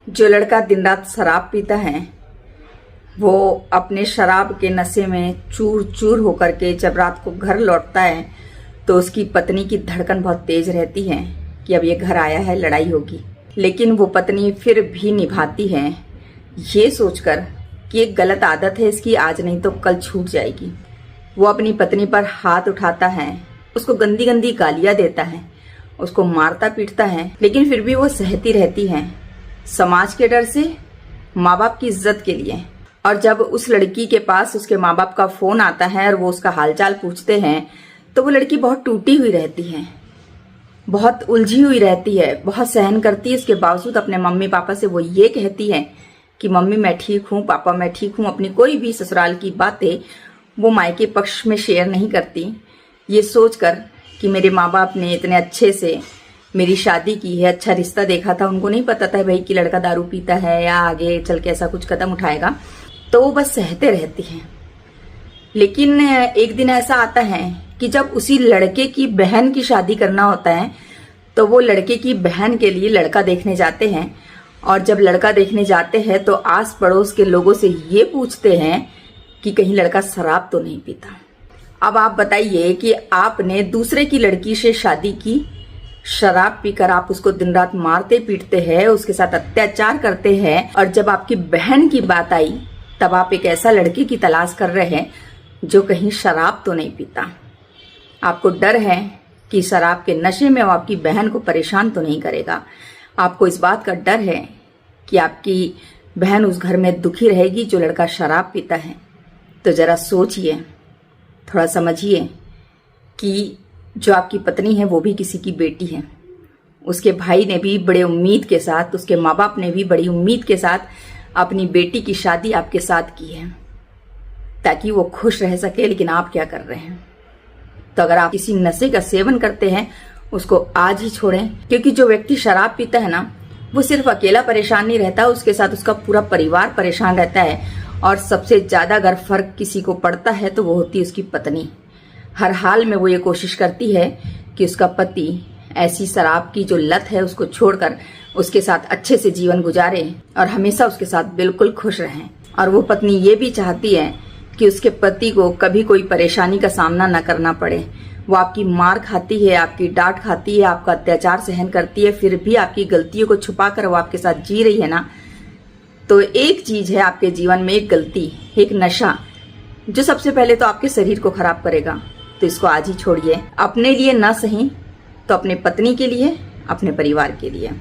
जो लड़का दिन रात शराब पीता है वो अपने शराब के नशे में चूर चूर होकर के जब रात को घर लौटता है तो उसकी पत्नी की धड़कन बहुत तेज रहती है कि अब ये घर आया है, लड़ाई होगी। लेकिन वो पत्नी फिर भी निभाती है ये सोचकर कि एक गलत आदत है इसकी, आज नहीं तो कल छूट जाएगी। वो अपनी पत्नी पर हाथ उठाता है, उसको गंदी गंदी गालियां देता है, उसको मारता पीटता है, लेकिन फिर भी वो सहती रहती है समाज के डर से, माँ बाप की इज्जत के लिए। और जब उस लड़की के पास उसके माँ बाप का फोन आता है और वो उसका हालचाल पूछते हैं तो वो लड़की बहुत टूटी हुई रहती है, बहुत उलझी हुई रहती है, बहुत सहन करती है। इसके बावजूद अपने मम्मी पापा से वो ये कहती है कि मम्मी मैं ठीक हूँ, पापा मैं ठीक हूँ। अपनी कोई भी ससुराल की बातें वो मायके पक्ष में शेयर नहीं करती, ये सोचकर कि मेरे माँ बाप ने इतने अच्छे से मेरी शादी की है, अच्छा रिश्ता देखा था, उनको नहीं पता था भाई कि लड़का दारू पीता है या आगे चल के ऐसा कुछ कदम उठाएगा, तो वो बस सहते रहती हैं। लेकिन एक दिन ऐसा आता है कि जब उसी लड़के की बहन की शादी करना होता है तो वो लड़के की बहन के लिए लड़का देखने जाते हैं। और जब लड़का देखने जाते हैं तो आस पड़ोस के लोगों से ये पूछते हैं कि कहीं लड़का शराब तो नहीं पीता। अब आप बताइए कि आपने दूसरे की लड़की से शादी की, शराब पीकर आप उसको दिन रात मारते पीटते हैं, उसके साथ अत्याचार करते हैं, और जब आपकी बहन की बात आई तब आप एक ऐसा लड़के की तलाश कर रहे हैं जो कहीं शराब तो नहीं पीता। आपको डर है कि शराब के नशे में वो आपकी बहन को परेशान तो नहीं करेगा। आपको इस बात का डर है कि आपकी बहन उस घर में दुखी रहेगी जो लड़का शराब पीता है। तो जरा सोचिए, थोड़ा समझिए कि जो आपकी पत्नी है वो भी किसी की बेटी है। उसके भाई ने भी बड़े उम्मीद के साथ, उसके माँ बाप ने भी बड़ी उम्मीद के साथ अपनी बेटी की शादी आपके साथ की है ताकि वो खुश रह सके। लेकिन आप क्या कर रहे हैं? तो अगर आप किसी नशे का सेवन करते हैं उसको आज ही छोड़ें, क्योंकि जो व्यक्ति शराब पीता है ना वो सिर्फ अकेला परेशान नहीं रहता, उसके साथ उसका पूरा परिवार परेशान रहता है। और सबसे ज्यादा अगर फर्क किसी को पड़ता है तो वो होती है उसकी पत्नी। हर हाल में वो ये कोशिश करती है कि उसका पति ऐसी शराब की जो लत है उसको छोड़कर उसके साथ अच्छे से जीवन गुजारे और हमेशा उसके साथ बिल्कुल खुश रहें। और वो पत्नी ये भी चाहती है कि उसके पति को कभी कोई परेशानी का सामना न करना पड़े। वो आपकी मार खाती है, आपकी डांट खाती है, आपका अत्याचार सहन करती है, फिर भी आपकी गलतियों को छुपाकर वो आपके साथ जी रही है ना। तो एक चीज है आपके जीवन में, एक गलती, एक नशा जो सबसे पहले तो आपके शरीर को खराब करेगा। तो इसको आज ही छोड़िए, अपने लिए ना सही तो अपने पत्नी के लिए, अपने परिवार के लिए।